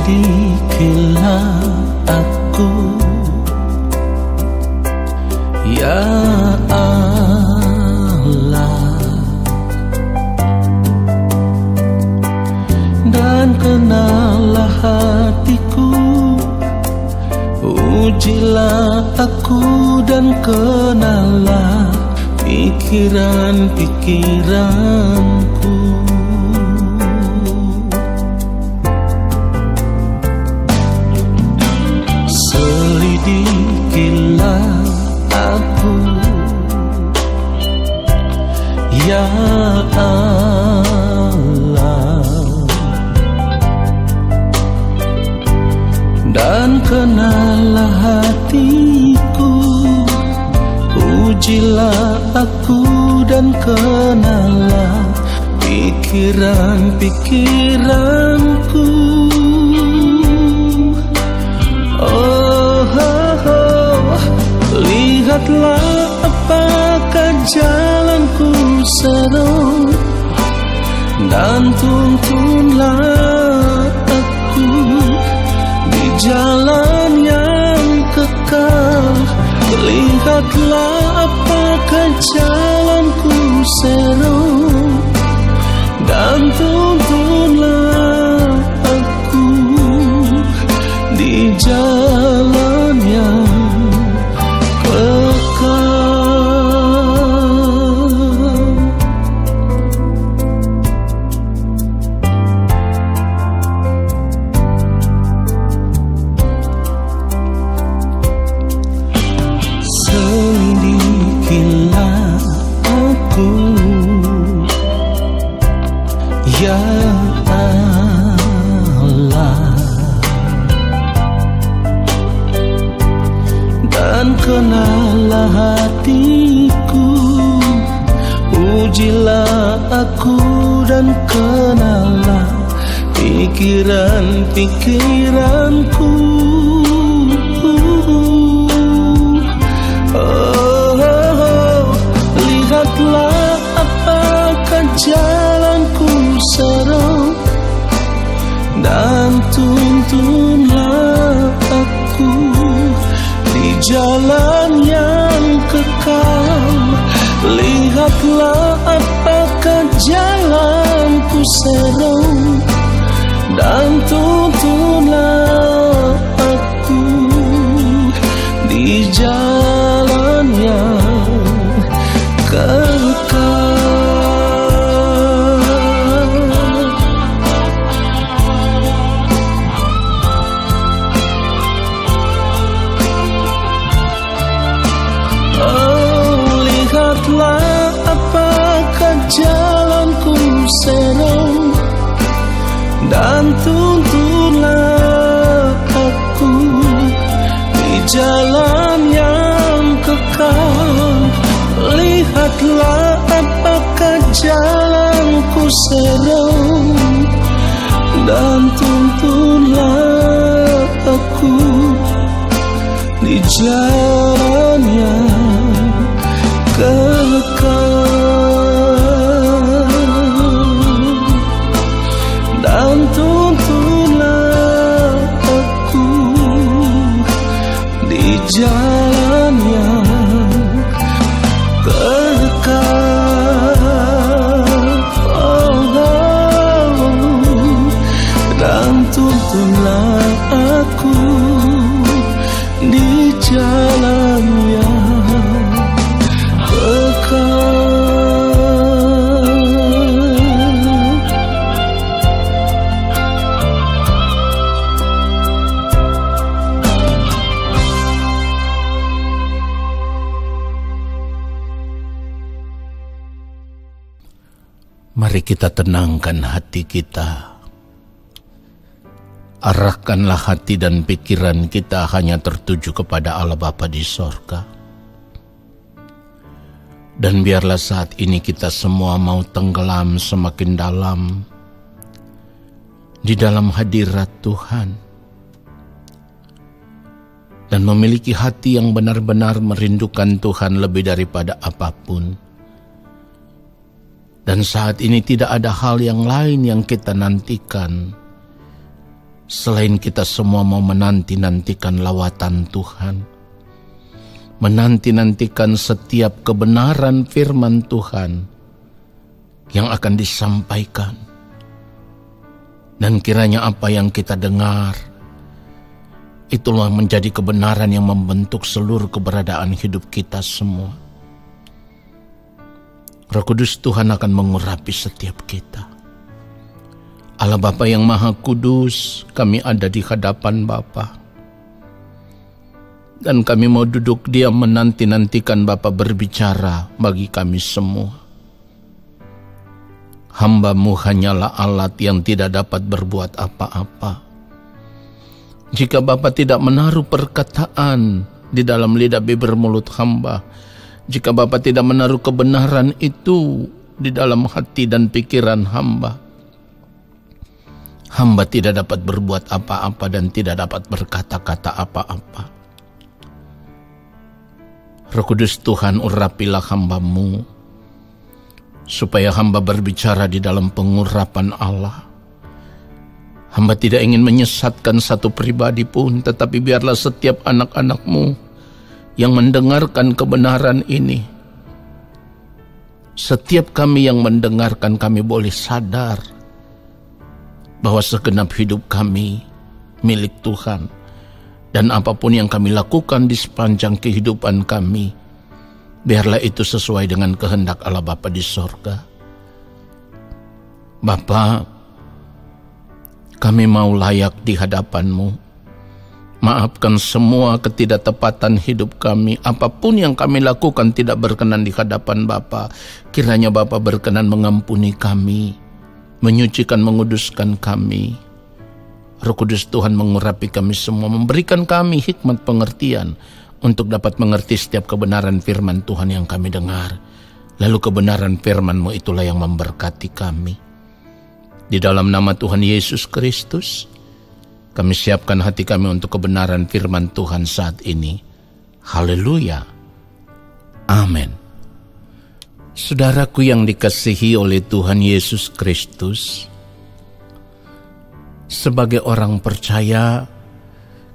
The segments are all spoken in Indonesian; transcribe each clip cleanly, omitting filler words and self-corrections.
Selidikilah aku, ya Allah, dan kenallah hatiku. Ujilah aku dan kenallah pikiran-pikiranku. Selidikilah aku, ya Allah, dan kenallah hatiku. Ujilah aku dan kenallah pikiran-pikiranku. Lihatlah apakah jalanku seru, dan tuntunlah aku di jalan yang kekal. Lihatlah apakah jalanku seru, dan tuntunlah aku di jalan yang kenallah hatiku. Ujilah aku dan kenallah pikiran-pikiranku. Lihatlah apakah jalanku seru, dan tuntunlah aku di jalan yang kekal. Lihatlah apakah jalanku seru, dan tuntunlah aku di jalan yang kekal. Lihatlah apakah jalanku seru, dan tuntunlah aku di jalan yang kekal. Lihatlah apakah jalanku seru, dan tuntunlah aku di jalan yang kekal, dan tuntunlah aku di jalan yang kekal. Dan tuntunlah aku di jalan yang Mari kita tenangkan hati kita. Arahkanlah hati dan pikiran kita hanya tertuju kepada Allah Bapa di sorga. Dan biarlah saat ini kita semua mau tenggelam semakin dalam di dalam hadirat Tuhan, dan memiliki hati yang benar-benar merindukan Tuhan lebih daripada apapun. Dan saat ini tidak ada hal yang lain yang kita nantikan selain kita semua mau menanti-nantikan lawatan Tuhan, menanti-nantikan setiap kebenaran firman Tuhan yang akan disampaikan. Dan kiranya apa yang kita dengar, itulah menjadi kebenaran yang membentuk seluruh keberadaan hidup kita semua. Roh Kudus Tuhan akan mengurapi setiap kita. Allah Bapa yang Maha Kudus, kami ada di hadapan Bapa. Dan kami mau duduk diam menanti-nantikan Bapa berbicara bagi kami semua. Hamba-Mu hanyalah alat yang tidak dapat berbuat apa-apa. Jika Bapa tidak menaruh perkataan di dalam lidah bibir mulut hamba, jika Bapa tidak menaruh kebenaran itu di dalam hati dan pikiran hamba, hamba tidak dapat berbuat apa-apa dan tidak dapat berkata-kata apa-apa. Roh Kudus Tuhan, urapilah hamba-Mu, supaya hamba berbicara di dalam pengurapan Allah. Hamba tidak ingin menyesatkan satu pribadi pun, tetapi biarlah setiap anak-anak-Mu yang mendengarkan kebenaran ini, setiap kami yang mendengarkan, kami boleh sadar bahwa segenap hidup kami milik Tuhan. Dan apapun yang kami lakukan di sepanjang kehidupan kami, biarlah itu sesuai dengan kehendak Allah Bapa di sorga. Bapa, kami mau layak di hadapan-Mu. Maafkan semua ketidaktepatan hidup kami. Apapun yang kami lakukan tidak berkenan di hadapan Bapa. Kiranya Bapa berkenan mengampuni kami, menyucikan, menguduskan kami. Roh Kudus Tuhan mengurapi kami semua, memberikan kami hikmat pengertian untuk dapat mengerti setiap kebenaran firman Tuhan yang kami dengar. Lalu kebenaran firman-Mu itulah yang memberkati kami. Di dalam nama Tuhan Yesus Kristus, kami siapkan hati kami untuk kebenaran firman Tuhan saat ini. Haleluya. Amin. Saudaraku yang dikasihi oleh Tuhan Yesus Kristus, sebagai orang percaya,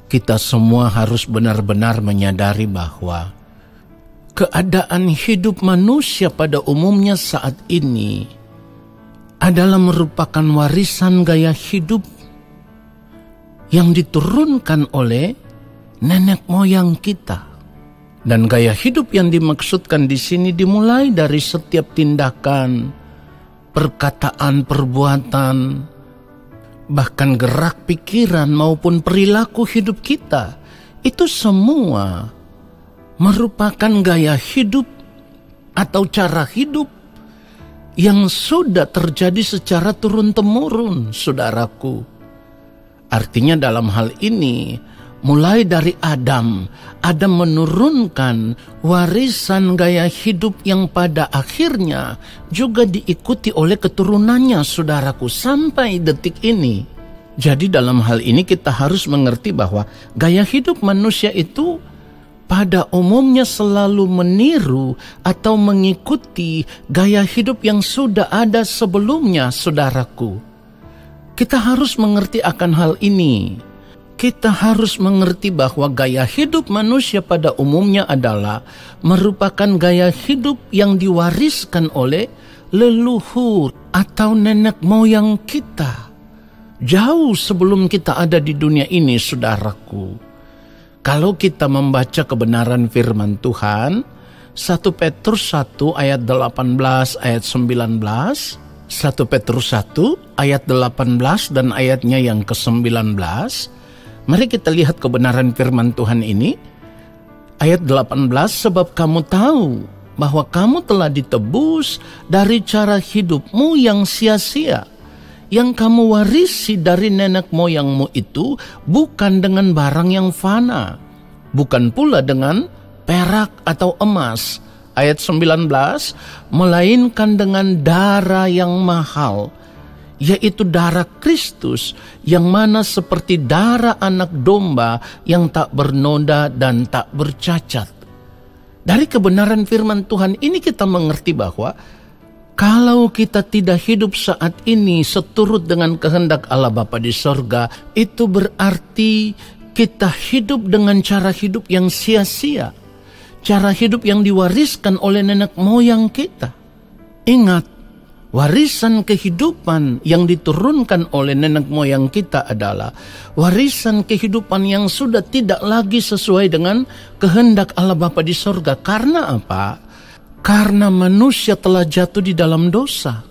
kita semua harus benar-benar menyadari bahwa keadaan hidup manusia pada umumnya saat ini adalah merupakan warisan gaya hidup yang diturunkan oleh nenek moyang kita. Dan gaya hidup yang dimaksudkan di sini dimulai dari setiap tindakan, perkataan, perbuatan, bahkan gerak pikiran maupun perilaku hidup kita. Itu semua merupakan gaya hidup atau cara hidup yang sudah terjadi secara turun-temurun, saudaraku. Artinya dalam hal ini, mulai dari Adam menurunkan warisan gaya hidup yang pada akhirnya juga diikuti oleh keturunannya, saudaraku, sampai detik ini. Jadi dalam hal ini kita harus mengerti bahwa gaya hidup manusia itu pada umumnya selalu meniru atau mengikuti gaya hidup yang sudah ada sebelumnya, saudaraku. Kita harus mengerti akan hal ini. Kita harus mengerti bahwa gaya hidup manusia pada umumnya adalah merupakan gaya hidup yang diwariskan oleh leluhur atau nenek moyang kita. Jauh sebelum kita ada di dunia ini, saudaraku. Kalau kita membaca kebenaran firman Tuhan, 1 Petrus 1 ayat 18 ayat 19, 1 Petrus 1 ayat 18 dan ayatnya yang ke-19. Mari kita lihat kebenaran firman Tuhan ini. Ayat 18, sebab kamu tahu bahwa kamu telah ditebus dari cara hidupmu yang sia-sia, yang kamu warisi dari nenek moyangmu itu bukan dengan barang yang fana, bukan pula dengan perak atau emas. Ayat 19, melainkan dengan darah yang mahal, yaitu darah Kristus, yang mana seperti darah anak domba yang tak bernoda dan tak bercacat. Dari kebenaran firman Tuhan ini kita mengerti bahwa Kalau kita tidak hidup saat ini seturut dengan kehendak Allah Bapa di sorga, itu berarti kita hidup dengan cara hidup yang sia-sia. Cara hidup yang diwariskan oleh nenek moyang kita. Ingat, warisan kehidupan yang diturunkan oleh nenek moyang kita adalah warisan kehidupan yang sudah tidak lagi sesuai dengan kehendak Allah Bapa di sorga. Karena apa? Karena manusia telah jatuh di dalam dosa,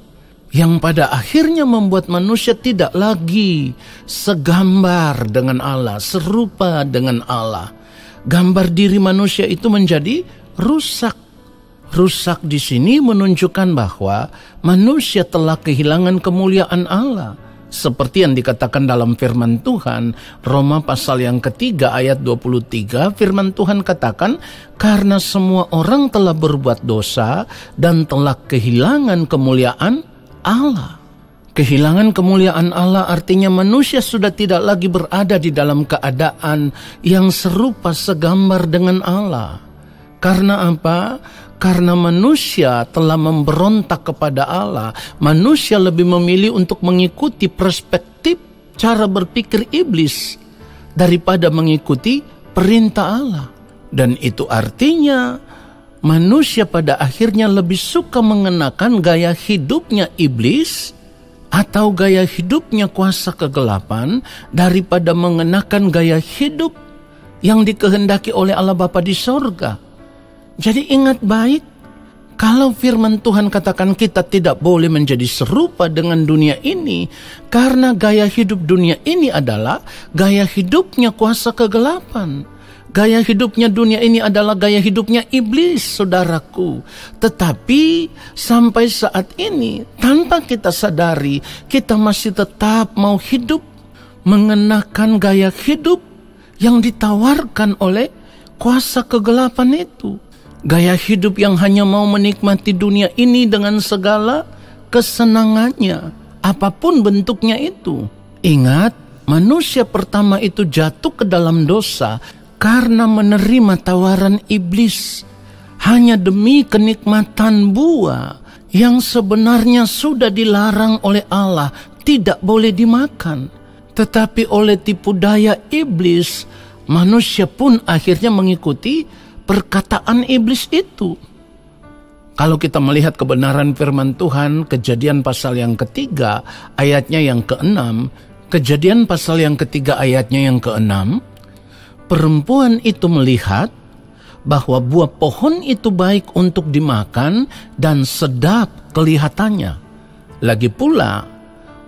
yang pada akhirnya membuat manusia tidak lagi segambar dengan Allah, serupa dengan Allah. Gambar diri manusia itu menjadi rusak. Rusak di sini menunjukkan bahwa manusia telah kehilangan kemuliaan Allah. Seperti yang dikatakan dalam firman Tuhan, Roma pasal yang ketiga ayat 23, firman Tuhan katakan, karena semua orang telah berbuat dosa dan telah kehilangan kemuliaan Allah. Kehilangan kemuliaan Allah artinya manusia sudah tidak lagi berada di dalam keadaan yang serupa segambar dengan Allah. Karena apa? Karena manusia telah memberontak kepada Allah. Manusia lebih memilih untuk mengikuti perspektif cara berpikir iblis daripada mengikuti perintah Allah. Dan itu artinya manusia pada akhirnya lebih suka mengenakan gaya hidupnya iblis atau gaya hidupnya kuasa kegelapan daripada mengenakan gaya hidup yang dikehendaki oleh Allah Bapa di sorga. Jadi ingat baik, kalau firman Tuhan katakan kita tidak boleh menjadi serupa dengan dunia ini, karena gaya hidup dunia ini adalah gaya hidupnya kuasa kegelapan. Gaya hidupnya dunia ini adalah gaya hidupnya iblis, saudaraku. Tetapi sampai saat ini, tanpa kita sadari, kita masih tetap mau hidup mengenakan gaya hidup yang ditawarkan oleh kuasa kegelapan itu. Gaya hidup yang hanya mau menikmati dunia ini dengan segala kesenangannya, apapun bentuknya itu. Ingat, manusia pertama itu jatuh ke dalam dosa karena menerima tawaran iblis hanya demi kenikmatan buah yang sebenarnya sudah dilarang oleh Allah, tidak boleh dimakan. Tetapi oleh tipu daya iblis, manusia pun akhirnya mengikuti perkataan iblis itu. Kalau kita melihat kebenaran firman Tuhan, Kejadian pasal yang ketiga, ayatnya yang ke-6, Kejadian pasal yang ketiga, ayatnya yang ke-6, perempuan itu melihat bahwa buah pohon itu baik untuk dimakan dan sedap kelihatannya. Lagi pula,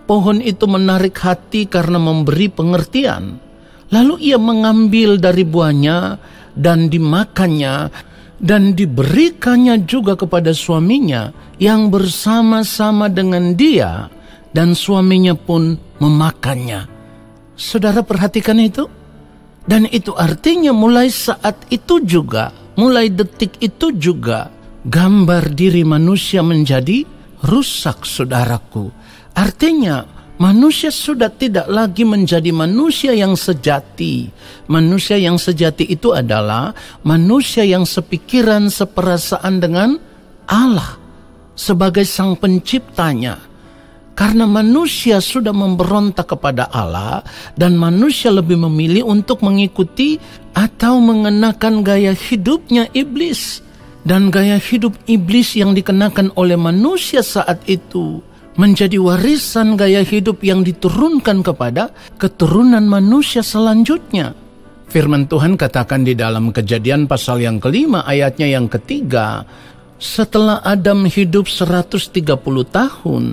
pohon itu menarik hati karena memberi pengertian. Lalu ia mengambil dari buahnya dan dimakannya, dan diberikannya juga kepada suaminya yang bersama-sama dengan dia, dan suaminya pun memakannya. Saudara perhatikan itu? Dan itu artinya mulai saat itu juga, mulai detik itu juga, gambar diri manusia menjadi rusak, saudaraku. Artinya manusia sudah tidak lagi menjadi manusia yang sejati. Manusia yang sejati itu adalah manusia yang sepikiran, seperasaan dengan Allah sebagai sang penciptanya. Karena manusia sudah memberontak kepada Allah dan manusia lebih memilih untuk mengikuti atau mengenakan gaya hidupnya iblis. Dan gaya hidup iblis yang dikenakan oleh manusia saat itu menjadi warisan gaya hidup yang diturunkan kepada keturunan manusia selanjutnya. Firman Tuhan katakan di dalam Kejadian pasal yang kelima ayatnya yang ketiga, setelah Adam hidup 130 tahun,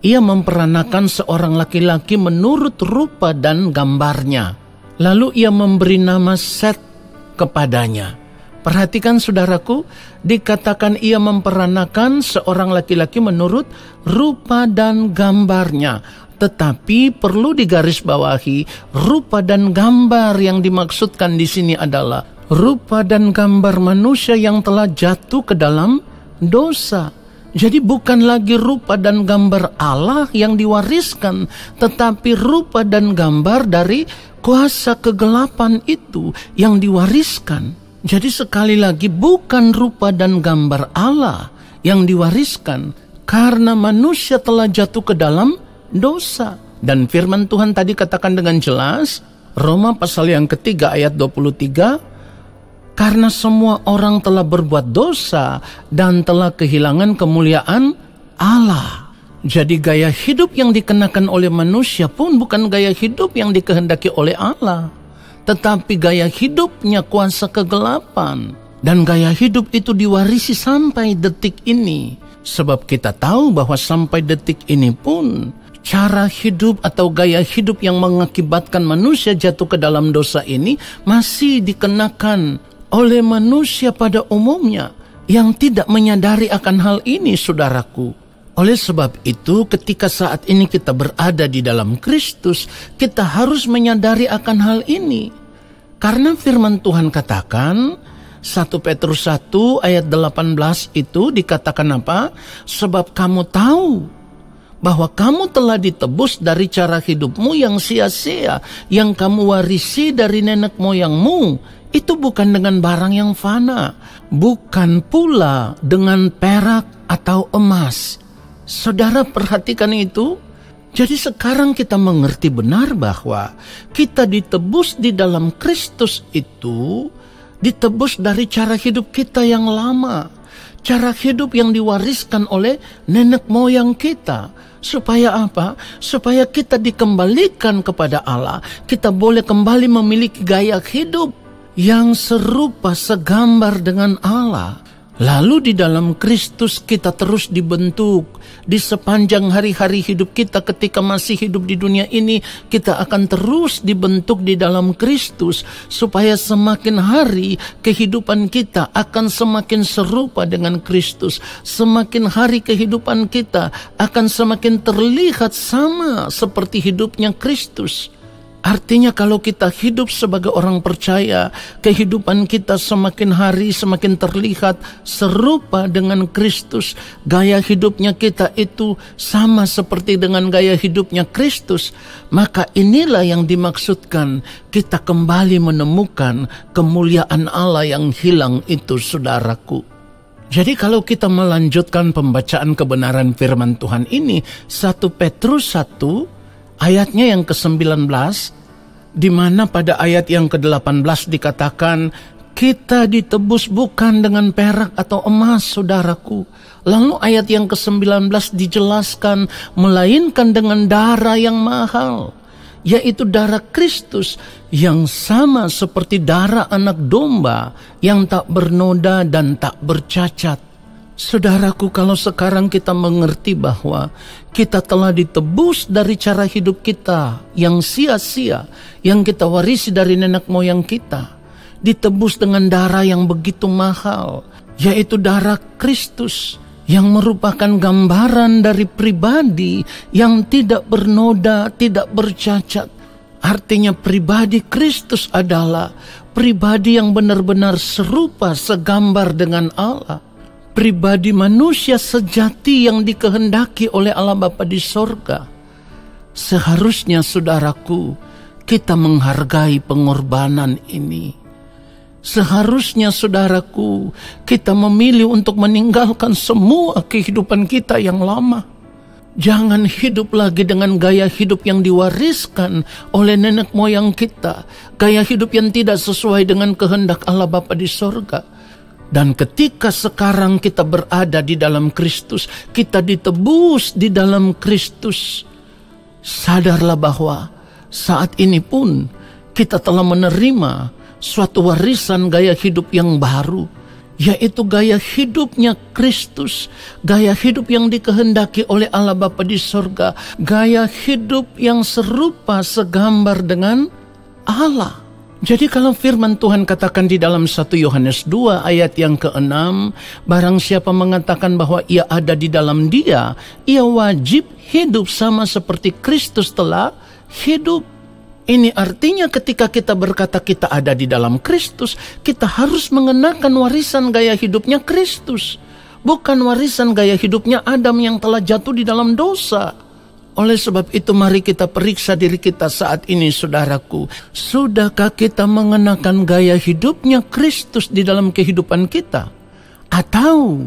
ia memperanakan seorang laki-laki menurut rupa dan gambarnya. Lalu ia memberi nama Set kepadanya. Perhatikan saudaraku, dikatakan ia memperanakan seorang laki-laki menurut rupa dan gambarnya. Tetapi perlu digarisbawahi, rupa dan gambar yang dimaksudkan di sini adalah rupa dan gambar manusia yang telah jatuh ke dalam dosa. Jadi bukan lagi rupa dan gambar Allah yang diwariskan, tetapi rupa dan gambar dari kuasa kegelapan itu yang diwariskan. Jadi sekali lagi bukan rupa dan gambar Allah yang diwariskan, karena manusia telah jatuh ke dalam dosa. Dan firman Tuhan tadi katakan dengan jelas, Roma pasal yang ketiga ayat 23, karena semua orang telah berbuat dosa dan telah kehilangan kemuliaan Allah. Jadi gaya hidup yang dikenakan oleh manusia pun bukan gaya hidup yang dikehendaki oleh Allah, tetapi gaya hidupnya kuasa kegelapan. Dan gaya hidup itu diwarisi sampai detik ini. Sebab kita tahu bahwa sampai detik ini pun cara hidup atau gaya hidup yang mengakibatkan manusia jatuh ke dalam dosa ini masih dikenakan oleh manusia pada umumnya yang tidak menyadari akan hal ini, saudaraku. Oleh sebab itu, ketika saat ini kita berada di dalam Kristus, kita harus menyadari akan hal ini. Karena firman Tuhan katakan, 1 Petrus 1 ayat 18 itu dikatakan apa? Sebab kamu tahu bahwa kamu telah ditebus dari cara hidupmu yang sia-sia, yang kamu warisi dari nenek moyangmu. Itu bukan dengan barang yang fana, bukan pula dengan perak atau emas. Saudara perhatikan itu. Jadi sekarang kita mengerti benar bahwa kita ditebus di dalam Kristus itu, ditebus dari cara hidup kita yang lama, cara hidup yang diwariskan oleh nenek moyang kita. Supaya apa? Supaya kita dikembalikan kepada Allah. Kita boleh kembali memiliki gaya hidup yang serupa, segambar dengan Allah. Lalu di dalam Kristus kita terus dibentuk. Di sepanjang hari-hari hidup kita ketika masih hidup di dunia ini, kita akan terus dibentuk di dalam Kristus. Supaya semakin hari kehidupan kita akan semakin serupa dengan Kristus. Semakin hari kehidupan kita akan semakin terlihat sama seperti hidupnya Kristus. Artinya kalau kita hidup sebagai orang percaya, kehidupan kita semakin hari semakin terlihat serupa dengan Kristus. Gaya hidupnya kita itu sama seperti dengan gaya hidupnya Kristus. Maka inilah yang dimaksudkan kita kembali menemukan kemuliaan Allah yang hilang itu, saudaraku. Jadi kalau kita melanjutkan pembacaan kebenaran firman Tuhan ini, 1 Petrus 1 ayatnya yang ke-19, di mana pada ayat yang ke-18 dikatakan, kita ditebus bukan dengan perak atau emas, saudaraku. Lalu ayat yang ke-19 dijelaskan, melainkan dengan darah yang mahal, yaitu darah Kristus, yang sama seperti darah anak domba, yang tak bernoda dan tak bercacat. Saudaraku, kalau sekarang kita mengerti bahwa kita telah ditebus dari cara hidup kita yang sia-sia, yang kita warisi dari nenek moyang kita, ditebus dengan darah yang begitu mahal, yaitu darah Kristus, yang merupakan gambaran dari pribadi yang tidak bernoda, tidak bercacat. Artinya pribadi Kristus adalah pribadi yang benar-benar serupa, segambar dengan Allah. Pribadi manusia sejati yang dikehendaki oleh Allah Bapa di sorga. Seharusnya, saudaraku, kita menghargai pengorbanan ini. Seharusnya, saudaraku, kita memilih untuk meninggalkan semua kehidupan kita yang lama. Jangan hidup lagi dengan gaya hidup yang diwariskan oleh nenek moyang kita. Gaya hidup yang tidak sesuai dengan kehendak Allah Bapa di sorga. Dan ketika sekarang kita berada di dalam Kristus, kita ditebus di dalam Kristus, sadarlah bahwa saat ini pun kita telah menerima suatu warisan gaya hidup yang baru, yaitu gaya hidupnya Kristus, gaya hidup yang dikehendaki oleh Allah Bapa di sorga, gaya hidup yang serupa, segambar dengan Allah. Jadi kalau firman Tuhan katakan di dalam 1 Yohanes 2 ayat yang ke-6, barang siapa mengatakan bahwa ia ada di dalam Dia, ia wajib hidup sama seperti Kristus telah hidup. Ini artinya ketika kita berkata kita ada di dalam Kristus, kita harus mengenakan warisan gaya hidupnya Kristus, bukan warisan gaya hidupnya Adam yang telah jatuh di dalam dosa. Oleh sebab itu mari kita periksa diri kita saat ini, saudaraku. Sudahkah kita mengenakan gaya hidupnya Kristus di dalam kehidupan kita? Atau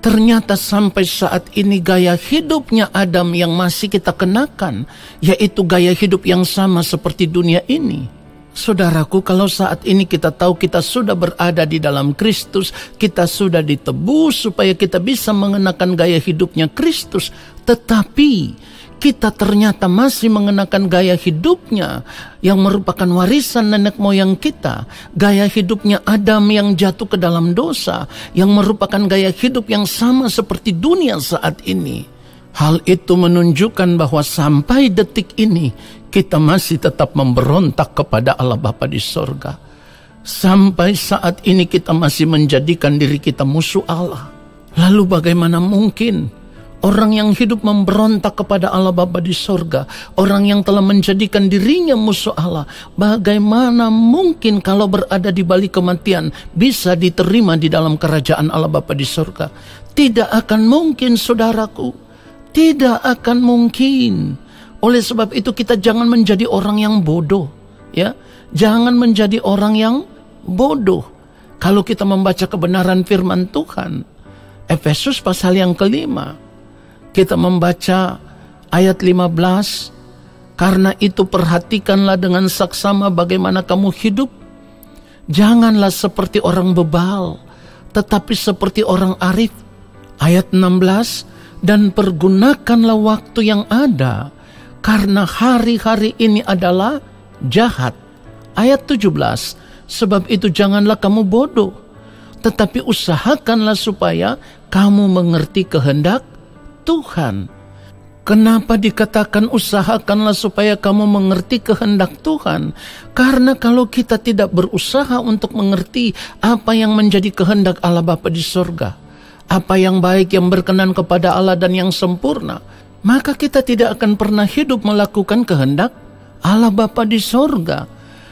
Ternyata sampai saat ini gaya hidupnya Adam yang masih kita kenakan, yaitu gaya hidup yang sama seperti dunia ini. Saudaraku, kalau saat ini kita tahu kita sudah berada di dalam Kristus, kita sudah ditebus supaya kita bisa mengenakan gaya hidupnya Kristus, tetapi kita ternyata masih mengenakan gaya hidupnya yang merupakan warisan nenek moyang kita. Gaya hidupnya Adam yang jatuh ke dalam dosa, yang merupakan gaya hidup yang sama seperti dunia saat ini. Hal itu menunjukkan bahwa sampai detik ini kita masih tetap memberontak kepada Allah Bapa di sorga. Sampai saat ini kita masih menjadikan diri kita musuh Allah. Lalu bagaimana mungkin orang yang hidup memberontak kepada Allah Bapa di sorga, orang yang telah menjadikan dirinya musuh Allah, bagaimana mungkin kalau berada di balik kematian bisa diterima di dalam kerajaan Allah Bapa di sorga? Tidak akan mungkin, saudaraku. Tidak akan mungkin. Oleh sebab itu kita jangan menjadi orang yang bodoh, ya. Jangan menjadi orang yang bodoh. Kalau kita membaca kebenaran firman Tuhan, Efesus pasal yang kelima, kita membaca ayat 15, karena itu perhatikanlah dengan saksama bagaimana kamu hidup. Janganlah seperti orang bebal, tetapi seperti orang arif. Ayat 16, dan pergunakanlah waktu yang ada, karena hari-hari ini adalah jahat. Ayat 17, sebab itu janganlah kamu bodoh, tetapi usahakanlah supaya kamu mengerti kehendak Tuhan. Kenapa dikatakan usahakanlah supaya kamu mengerti kehendak Tuhan? Karena kalau kita tidak berusaha untuk mengerti apa yang menjadi kehendak Allah Bapa di sorga, apa yang baik, yang berkenan kepada Allah dan yang sempurna, maka kita tidak akan pernah hidup melakukan kehendak Allah Bapa di sorga.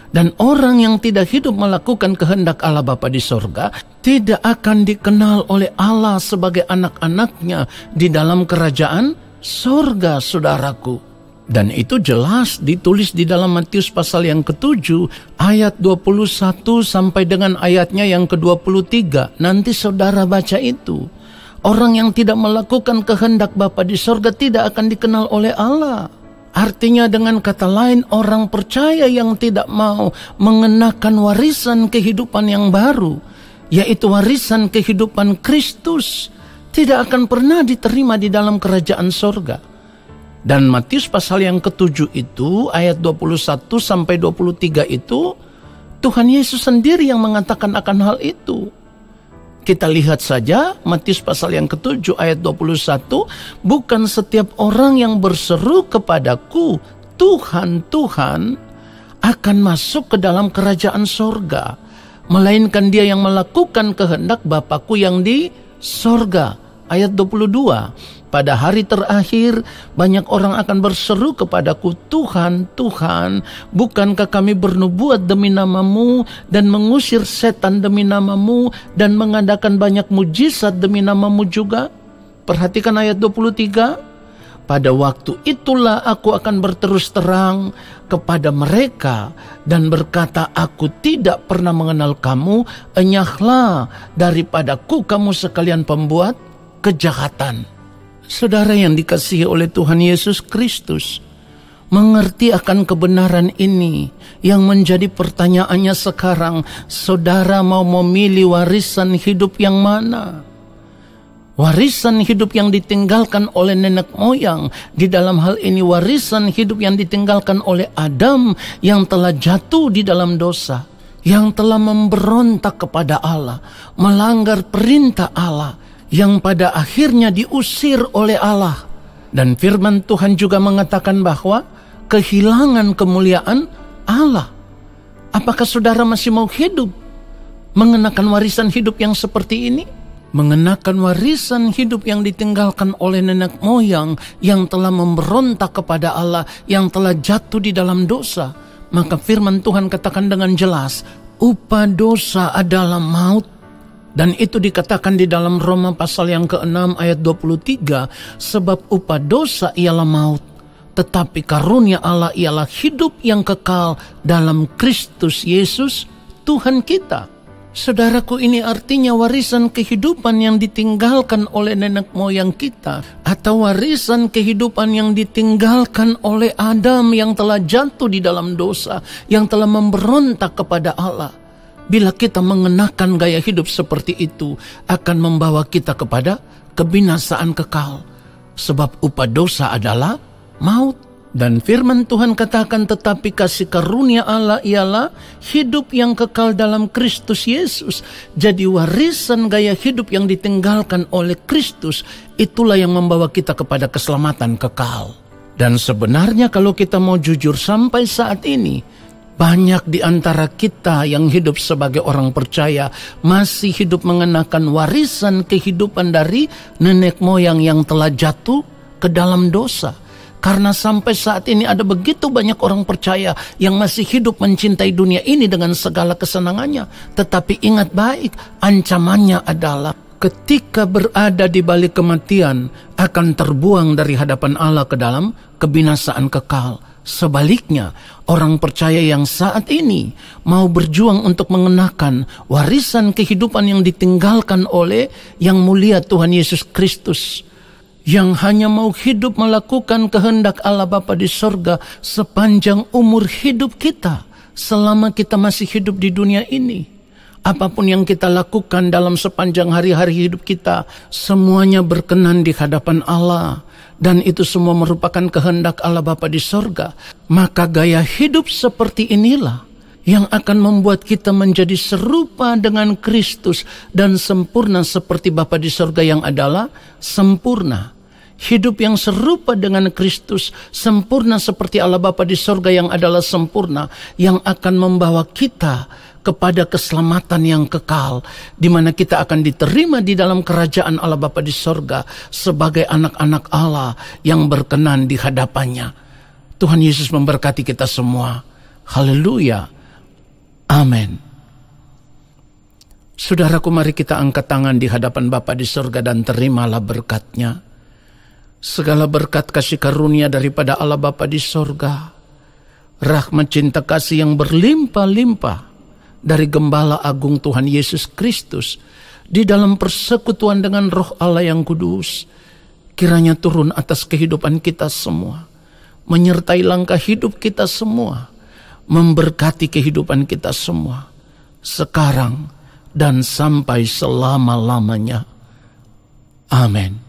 Dan orang yang tidak hidup melakukan kehendak Allah Bapa di sorga tidak akan dikenal oleh Allah sebagai anak-anaknya di dalam kerajaan sorga, saudaraku. Dan itu jelas ditulis di dalam Matius pasal yang ke-7 ayat 21 sampai dengan ayatnya yang ke-23. Nanti saudara baca itu. Orang yang tidak melakukan kehendak Bapa di sorga tidak akan dikenal oleh Allah. Artinya dengan kata lain, orang percaya yang tidak mau mengenakan warisan kehidupan yang baru, yaitu warisan kehidupan Kristus, tidak akan pernah diterima di dalam kerajaan sorga. Dan Matius pasal yang ke-7 itu, ayat 21 sampai 23 itu, Tuhan Yesus sendiri yang mengatakan akan hal itu. Kita lihat saja Matius pasal yang ke-7 ayat 21, bukan setiap orang yang berseru kepadaku, Tuhan, Tuhan, akan masuk ke dalam kerajaan sorga, melainkan dia yang melakukan kehendak Bapa-Ku yang di sorga. Ayat 22, pada hari terakhir banyak orang akan berseru kepadaku, Tuhan, Tuhan, bukankah kami bernubuat demi namamu dan mengusir setan demi namamu dan mengadakan banyak mujizat demi namamu juga? Perhatikan ayat 23, pada waktu itulah aku akan berterus terang kepada mereka dan berkata, aku tidak pernah mengenal kamu, enyahlah daripadaku kamu sekalian pembuat kejahatan. Saudara yang dikasihi oleh Tuhan Yesus Kristus, mengerti akan kebenaran ini yang menjadi pertanyaannya sekarang, saudara mau memilih warisan hidup yang mana? Warisan hidup yang ditinggalkan oleh nenek moyang, di dalam hal ini warisan hidup yang ditinggalkan oleh Adam yang telah jatuh di dalam dosa, yang telah memberontak kepada Allah, melanggar perintah Allah, yang pada akhirnya diusir oleh Allah. Dan firman Tuhan juga mengatakan bahwa kehilangan kemuliaan Allah. Apakah saudara masih mau hidup mengenakan warisan hidup yang seperti ini? Mengenakan warisan hidup yang ditinggalkan oleh nenek moyang yang telah memberontak kepada Allah, yang telah jatuh di dalam dosa. Maka firman Tuhan katakan dengan jelas, upah dosa adalah maut. Dan itu dikatakan di dalam Roma pasal yang ke-6 ayat 23, sebab upah dosa ialah maut, tetapi karunia Allah ialah hidup yang kekal dalam Kristus Yesus Tuhan kita. Saudaraku, ini artinya warisan kehidupan yang ditinggalkan oleh nenek moyang kita, atau warisan kehidupan yang ditinggalkan oleh Adam yang telah jatuh di dalam dosa, yang telah memberontak kepada Allah. Bila kita mengenakan gaya hidup seperti itu, akan membawa kita kepada kebinasaan kekal. Sebab upah dosa adalah maut. Dan firman Tuhan katakan, tetapi kasih karunia Allah ialah hidup yang kekal dalam Kristus Yesus. Jadi warisan gaya hidup yang ditinggalkan oleh Kristus, itulah yang membawa kita kepada keselamatan kekal. Dan sebenarnya kalau kita mau jujur, sampai saat ini banyak di antara kita yang hidup sebagai orang percaya masih hidup mengenakan warisan kehidupan dari nenek moyang yang telah jatuh ke dalam dosa. Karena sampai saat ini ada begitu banyak orang percaya yang masih hidup mencintai dunia ini dengan segala kesenangannya. Tetapi ingat baik, ancamannya adalah ketika berada di balik kematian akan terbuang dari hadapan Allah ke dalam kebinasaan kekal. Sebaliknya, orang percaya yang saat ini mau berjuang untuk mengenakan warisan kehidupan yang ditinggalkan oleh Yang Mulia Tuhan Yesus Kristus, yang hanya mau hidup melakukan kehendak Allah Bapa di sorga sepanjang umur hidup kita, selama kita masih hidup di dunia ini. Apapun yang kita lakukan dalam sepanjang hari-hari hidup kita, semuanya berkenan di hadapan Allah. Dan itu semua merupakan kehendak Allah Bapa di sorga. Maka gaya hidup seperti inilah yang akan membuat kita menjadi serupa dengan Kristus dan sempurna seperti Bapa di sorga yang adalah sempurna. Hidup yang serupa dengan Kristus, sempurna seperti Allah Bapa di sorga yang adalah sempurna, yang akan membawa kita kepada keselamatan yang kekal, di mana kita akan diterima di dalam kerajaan Allah Bapa di sorga sebagai anak-anak Allah yang berkenan di hadapannya. Tuhan Yesus memberkati kita semua. Haleluya. Amin. Saudaraku, mari kita angkat tangan di hadapan Bapa di sorga dan terimalah berkat-Nya. Segala berkat kasih karunia daripada Allah Bapa di sorga, rahmat cinta kasih yang berlimpah-limpah dari Gembala Agung Tuhan Yesus Kristus di dalam persekutuan dengan Roh Allah yang kudus, kiranya turun atas kehidupan kita semua, menyertai langkah hidup kita semua, memberkati kehidupan kita semua, sekarang dan sampai selama-lamanya. Amin.